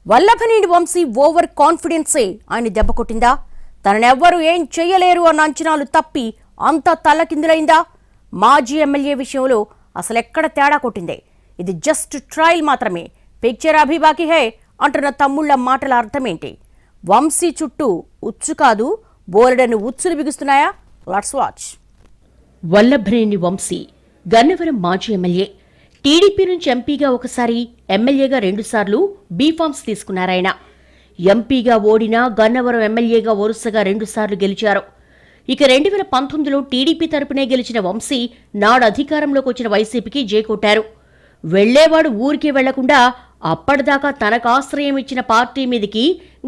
Vallabhaneni Vamsi over కాన్ఫిడెన్సే ఆయన దెబ్బకొట్టిందా? తననెవ్వరూ ఏం చెయ్యలేరు అన్న అంచనాలు తప్పి అంతా తల్లకిందులైందా? మాజీ ఎమ్మెల్యే విషయంలో అసలెక్కడ తేడా కొట్టిందే? ఇది జస్ట్ ట్రయల్ మాత్రమే, పిక్చర్ అభి బాకీ హై అంటున్న తమ్ముళ్ల మాటల అర్థమేంటి? వంశీ చుట్టూ ఉచ్చు కాదు బోలెడను ఉచ్చులు బిగుస్తున్నాయా? Let's watch. వల్లభనేని వంశీ గన్నవరం మాజీ ఎమ్మెల్యే. టీడీపీ నుంచి ఎంపీగా ఒకసారి, ఎమ్మెల్యేగా 2 సార్లు బీఫామ్స్ తీసుకున్నారాయన. ఎంపీగా ఓడినా గన్నవరం ఎమ్మెల్యేగా వరుసగా 2 సార్లు గెలిచారు. ఇక 2019లో టీడీపీ తరపునే గెలిచిన వంశీ నాడు అధికారంలోకి వచ్చిన వైసీపీకి జేకొట్టారు. వెళ్లేవాడు ఊరికే వెళ్లకుండా అప్పటిదాకా తనకు ఆశ్రయం ఇచ్చిన పార్టీ మీదికి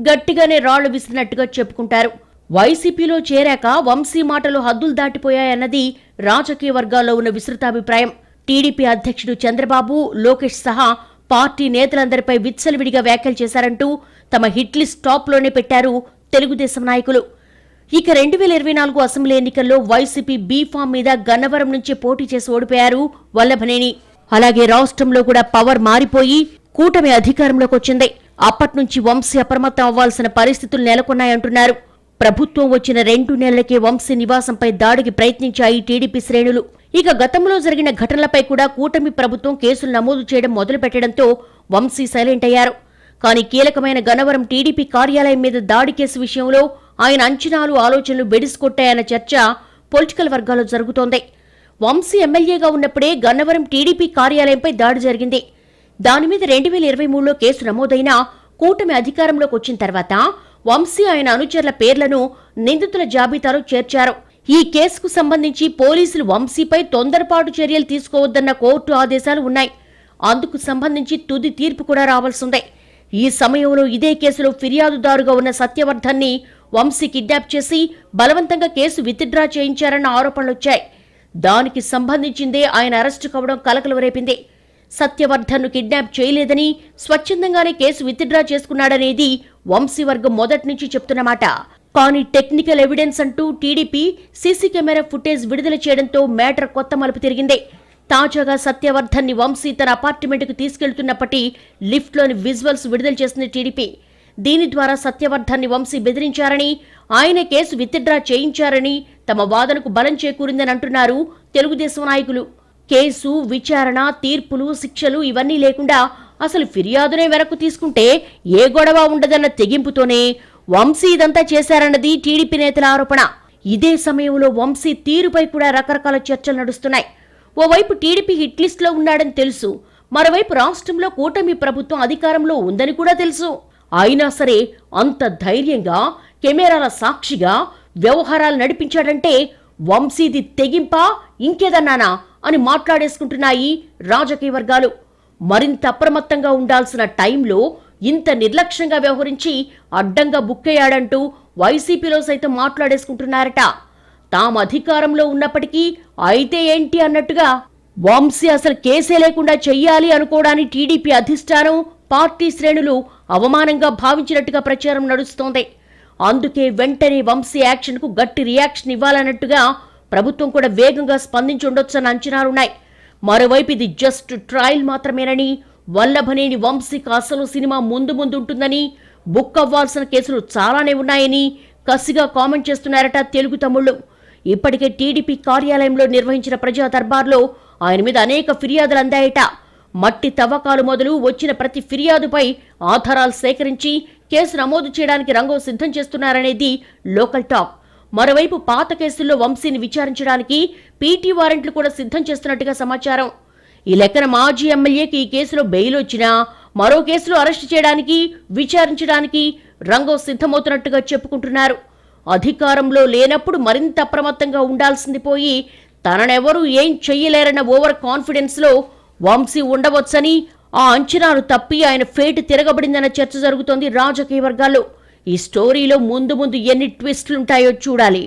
గట్టిగానే రాళ్లు విసిరినట్టుగా చెప్పుకుంటారు. వైసీపీలో చేరాక వంశీ మాటలు హద్దులు దాటిపోయాయన్నది రాజకీయ వర్గాల్లో ఉన్న విస్తృతాభిప్రాయం. టీడీపీ అధ్యక్షుడు చంద్రబాబు, లోకేష్ సహా పార్టీ నేతలందరిపై విచ్చలవిడిగా వ్యాఖ్యలు చేశారంటూ తమ హిట్ లిస్ట్ టాప్లోనే పెట్టారు తెలుగుదేశం నాయకులు. ఇక 2024 అసెంబ్లీ ఎన్నికల్లో వైసీపీ బీఫామ్ మీద గన్నవరం నుంచి పోటీ చేసి ఓడిపోయారు వల్లభనేని. అలాగే రాష్ట్రంలో కూడా పవర్ మారిపోయి కూటమి అధికారంలోకి వచ్చింది. అప్పట్నుంచి వంశీ అప్రమత్తం అవ్వాల్సిన పరిస్థితులు నెలకొన్నాయంటున్నారు. ప్రభుత్వం వచ్చిన 2 నెలలకే వంశీ నివాసంపై దాడికి ప్రయత్నించాయి టీడీపీ శ్రేణులు. ఇక గతంలో జరిగిన ఘటనలపై కూడా కూటమి ప్రభుత్వం కేసులు నమోదు చేయడం మొదలుపెట్టడంతో వంశీ సైలెంట్ అయ్యారు. కానీ కీలకమైన గన్నవరం టీడీపీ కార్యాలయం మీద దాడి కేసు విషయంలో ఆయన అంచనాలు, ఆలోచనలు బెడిసికొట్టాయన్న చర్చ పొలిటికల్ వర్గాల్లో జరుగుతోంది. వంశీ ఎమ్మెల్యేగా ఉన్నప్పుడే గన్నవరం టీడీపీ కార్యాలయంపై దాడి జరిగింది. దానిమీద 2023లో కేసు నమోదైనా కూటమి అధికారంలోకి వచ్చిన తర్వాత వంశీ ఆయన అనుచరుల పేర్లను నిందితుల జాబితాలో చేర్చారు. ఈ కేసుకు సంబంధించి పోలీసులు వంశీపై తొందరపాటు చర్యలు తీసుకోవద్దన్న కోర్టు ఆదేశాలు ఉన్నాయి. అందుకు సంబంధించి తుది తీర్పు కూడా రావాల్సిందే. ఈ సమయంలో ఇదే కేసులో ఫిర్యాదుదారుగా ఉన్న సత్యవర్ధన్ని వంశీ కిడ్నాప్ చేసి బలవంతంగా కేసు విత్డ్రా చేయించారన్న ఆరోపణలొచ్చాయి. దానికి సంబంధించిందే ఆయన అరెస్టు కావడం కలకలం రేపింది. సత్యవర్ధన్ను కిడ్నాప్ చేయలేదని, స్వచ్ఛందంగానే కేసు విత్డ్రా చేసుకున్నాడనేది వంశీ వర్గం మొదటి నుంచి చెప్తున్నమాట. కానీ టెక్నికల్ ఎవిడెన్స్ అంటూ టీడీపీ సీసీ కెమెరా ఫుటేజ్ విడుదల చేయడంతో మ్యాటర్ కొత్త మలుపు తిరిగింది. తాజాగా సత్యవర్ధన్ని వంశీ తన అపార్ట్మెంట్కు తీసుకెళ్తున్నప్పటి లిఫ్ట్లోని విజువల్స్ విడుదల చేసింది టీడీపీ. దీని ద్వారా సత్యవర్ధన్ని వంశీ బెదిరించారని, ఆయనే కేసు విత్డ్రా చేయించారని తమ వాదనకు బలం చేకూరిందని అంటున్నారు తెలుగుదేశం నాయకులు. కేసు, విచారణ, తీర్పులు, శిక్షలు ఇవన్నీ లేకుండా అసలు ఫిర్యాదునే వెనక్కు తీసుకుంటే ఏ గొడవ ఉండదన్న తెగింపుతోనే వంశీ ఇదంతా చేశారన్నది టీడీపీ నేతల ఆరోపణ. ఇదే సమయంలో వంశీ తీరుపై కూడా రకరకాల చర్చలు నడుస్తున్నాయి. ఓవైపు టీడీపీ హిట్ లిస్ట్ లో ఉన్నాడని తెలుసు, మరోవైపు రాష్ట్రంలో కూటమి ప్రభుత్వం అధికారంలో ఉందని కూడా తెలుసు. అయినా సరే అంత ధైర్యంగా కెమెరాల సాక్షిగా వ్యవహారాలు నడిపించాడంటే వంశీది తెగింపా ఇంకేదన్నానా అని మాట్లాడేసుకుంటున్నాయి రాజకీయ వర్గాలు. మరింత అప్రమత్తంగా ఉండాల్సిన టైంలో ఇంత నిర్లక్ష్యంగా వ్యవహరించి అడ్డంగా బుక్కయ్యాడంటూ వైసీపీలో సైతం మాట్లాడేసుకుంటున్నారట. తాము అధికారంలో ఉన్నప్పటికీ అయితే ఏంటి అన్నట్టుగా వంశీ అసలు కేసే లేకుండా చెయ్యాలి అనుకోవడాన్ని టీడీపీ అధిష్టానం, పార్టీ శ్రేణులు అవమానంగా భావించినట్టుగా ప్రచారం నడుస్తోంది. అందుకే వెంటనే వంశీ యాక్షన్కు గట్టి రియాక్షన్ ఇవ్వాలన్నట్టుగా ప్రభుత్వం కూడా వేగంగా స్పందించి ఉండొచ్చన్న అంచనాలున్నాయి. మరోవైపు ఇది జస్ట్ ట్రయల్ మాత్రమేనని, వల్లభనేని వంశీకి అసలు సినిమా ముందు ఉంటుందని, బుక్ అవ్వాల్సిన కేసులు చాలానే ఉన్నాయని కసిగా కామెంట్ చేస్తున్నారట తెలుగు తమ్ముళ్లు. ఇప్పటికే టీడీపీ కార్యాలయంలో నిర్వహించిన ప్రజా దర్బార్లో ఆయన మీద అనేక ఫిర్యాదులు అందాయట. మట్టి తవ్వకాలు మొదలు వచ్చిన ప్రతి ఫిర్యాదుపై ఆధారాలు సేకరించి కేసు నమోదు చేయడానికి రంగం సిద్ధం చేస్తున్నారనేది లోకల్ టాక్. మరోవైపు పాత కేసుల్లో వంశీని విచారించడానికి పీటీ వారెంట్లు కూడా సిద్ధం చేస్తున్నట్టుగా సమాచారం. ఈ లెక్కన మాజీ ఎమ్మెల్యేకి ఈ కేసులో బెయిల్ వచ్చినా మరో కేసులో అరెస్టు చేయడానికి, విచారించడానికి రంగం సిద్ధమవుతున్నట్టుగా చెప్పుకుంటున్నారు. అధికారంలో లేనప్పుడు మరింత అప్రమత్తంగా ఉండాల్సింది పోయి తననెవరూ ఏం చెయ్యలేరన్న ఓవర్ కాన్ఫిడెన్స్ లో వంశీ ఉండవచ్చని, ఆ అంచనాలు తప్పి ఆయన ఫేట్ తిరగబడిందన్న చర్చ జరుగుతోంది రాజకీయ వర్గాల్లో. ఈ స్టోరీలో ముందు ఎన్ని ట్విస్టులుంటాయో చూడాలి.